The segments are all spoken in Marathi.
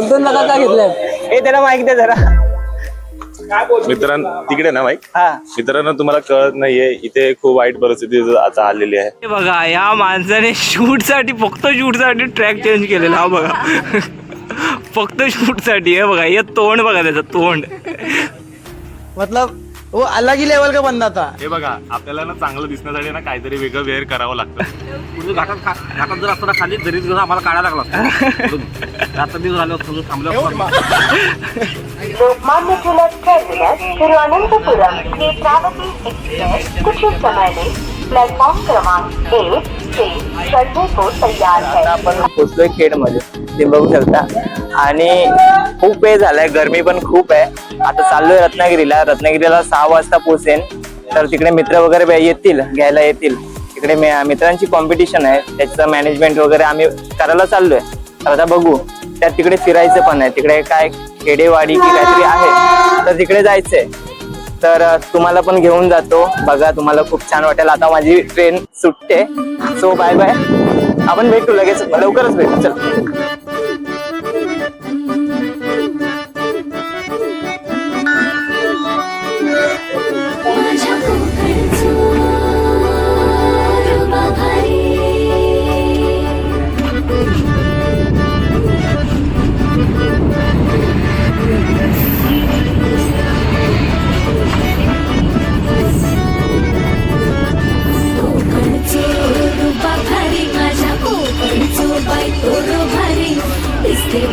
दोन लगातार घेतल्यात. हे त्याला माहिती दे जरा. मित्रांनो तिकडे ना माईक. हा मित्रांनो तुम्हाला कळत नाहीये इथे खूप वाईट परिस्थिती आता आलेली आहे. हे बघा या माणसाने शूट साठी फक्त ट्रॅक चेंज केलेला. हा बघा फक्त शूट साठी. हे बघा हे तोंड बघा त्याचं तोंड. मतलब वो अलग ही लेवल का बंदा था. हे बघा आपल्याला ना चांगलं दिसण्यासाठी ना काहीतरी वेगळं वेअर करावं लागतं. घाटात जर असताना खाली दरीत घेऊन आम्हाला काढायला लागला. रात्र दिवस झाले लोकमान्य तिलक टर्मिनस तिरुवनंतपुरम नेत्रावती एक्सप्रेस कुछ ही समय में प्लेटफॉर्म क्रमांक 1 से चलने को तैयार है. आपण पोहोचलोय खेड मध्ये ते बघू शकता. आणि खूप वेळ झालाय, गरमी पण खूप आहे. आता चाललोय रत्नागिरीला. 6 वाजता पोहोचेन. तर तिकडे मित्र वगैरे येतील, घ्यायला येतील. तिकडे मित्रांची कॉम्पिटिशन आहे, त्याचं मॅनेजमेंट वगैरे आम्ही करायला चाललोय. तर आता बघू. त्यात तिकडे फिरायचं पण आहे. तिकडे काय खेडेवाडी की काहीतरी आहे, तर तिकडे जायचंय. तर तुम्हाला पण घेऊन जातो. बघा तुम्हाला खूप छान वाटेल. आता माझी ट्रेन सुटते. So bye bye. आपण भेटू लगेच, लवकरच भेटू. चल.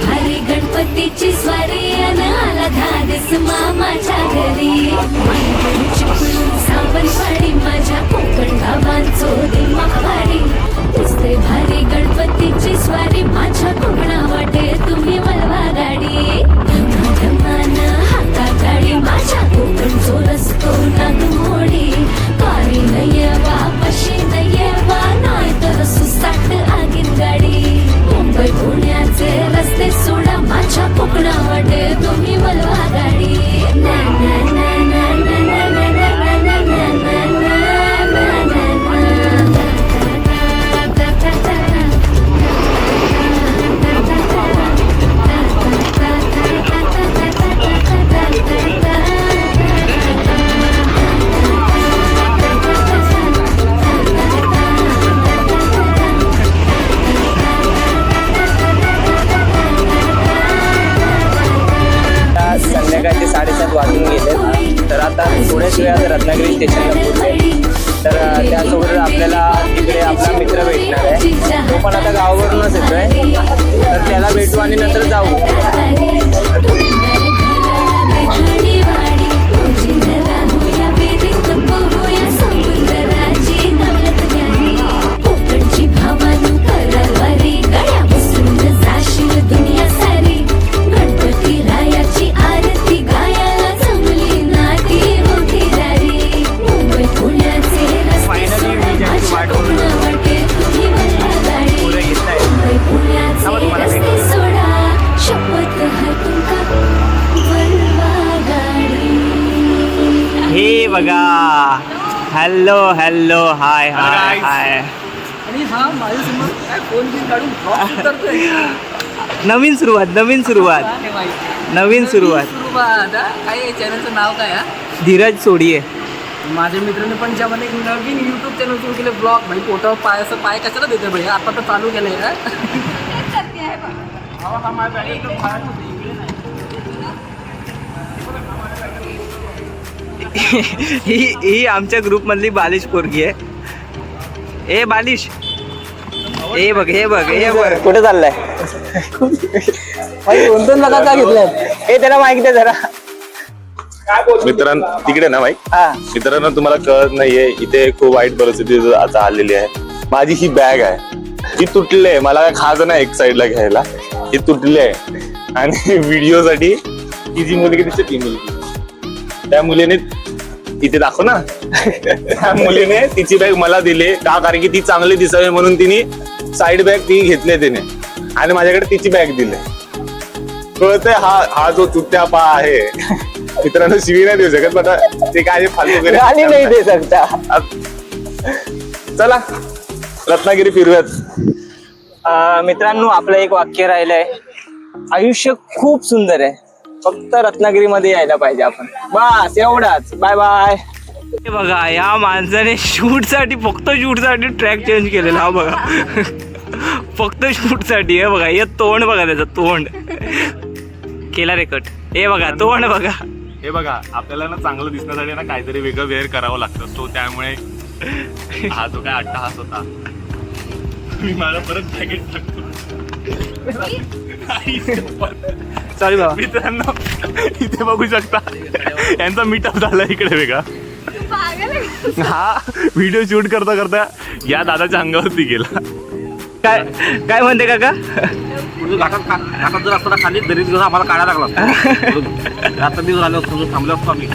भारी गणपतीची स्वारी आला धाडस मामाच्या घरी. सावंतवाडी माझ्या कोकण गावांचो दिमागवाडी. दिसते भारी गणपतीची स्वारी माझ्या कोकणा वाटे तुम्ही वळवा गाडी. धमान हाता गाडी माझ्या कोकणचो रस्तो नागमोडी. कारी नये वा पशी नये वा नाही तर सुसाट आगीन गाडी. मुंबई पुण्याचे रस्ते सोडा माझ्या कोकणा वाटे तुम्ही वळवा गाडी. ना ना ना ना ना ना ना ना ना ना ना संध्याकाळचे 7:30 वाजून गेले. तर आता थोड्याच वेळात रत्नागिरी स्टेशनला पोहोचेल. तर त्यासोबत आपल्याला तिकडे आपला मित्र भेटणार आहे. तो पण आता गावावरूनच येतोय. तर त्याला भेटू आणि नंतर जाऊ. हे बघा. हॅलो हॅलो हाय हाय हाय. नवीन सुरुवात नवीन सुरुवात नवीन सुरुवात. काय चॅनलचं नाव काय? धीरज सोडिये. माझ्या मित्रांनी पण ज्यामध्ये एक नवीन युट्यूब चॅनल सुरू केले. ब्लॉग भाई पोटावर पायाचं पाय कशाला देते भाई. आता तर चालू केलंय का. ही आमच्या ग्रुप मधली बालिश पोरगी आहे. ए बालिश, हे बघ हे बघ हे बघ कुठे चाललाय. दोन लगातार घेतल्यात. हे त्याला माहिती दे जरा. मित्रांनो तिकडे ना माईक. हा मित्रांनो तुम्हाला कळत नाहीये इथे खूप वाईट परिस्थिती आता आलेली आहे. माझी ही बॅग आहे, ती तुटली आहे. मला काय खायचं नाही एक साईडला घ्यायला. ही तुटली आहे. आणि व्हिडिओ साठी ती जी मुलगी दिसते ती मुलगी, त्या मुलीने इथे दाखव ना. त्या मुलीने तिची बॅग मला दिली का, कारण की ती चांगली दिसावी म्हणून तिने साईड बॅग ती घेतली तिने आणि माझ्याकडे तिची बॅग दिली. कळतंय हा जो चुत्या पा आहे. मित्रांनो शिवी नाही देऊ शकत, पण ते काय फालतू नाही दे सकता. चला रत्नागिरी फिरूयात. मित्रांनो, आपलं एक वाक्य राहिलंय, आयुष्य खूप सुंदर आहे, फक्त रत्नागिरीमध्ये यायला पाहिजे आपण. बस एवढाच. Bye bye. हे बघा, या माणसाने शूटसाठी, फक्त शूटसाठी ट्रॅक चेंज केलेला. हा बघा, फक्त शूटसाठी. हे बघा, हे तोंड बघा, त्याचं तोंड केला रे कट. हे बघा तोंड बघा. हे बघा, आपल्याला ना चांगलं दिसण्यासाठी ना काहीतरी वेगळं वेअर करावं लागतं. सो त्यामुळे हा जो काय अट्टहास होता, मी मला परत जॅकेट टाकतो. सॉरी बाबा. मित्रांनो, इथे बघू शकता यांचा मीटअप झाला इकडे वेगळा. हा व्हिडिओ शूट करता करता या दादाच्या अंगावरती गेला. काय काय म्हणते काका? घाटात जर असताना खाली दरीत घेऊन आम्हाला काढायला लागला असता. रात्र दिवस आलो असतो, थांबलो असतो आम्ही.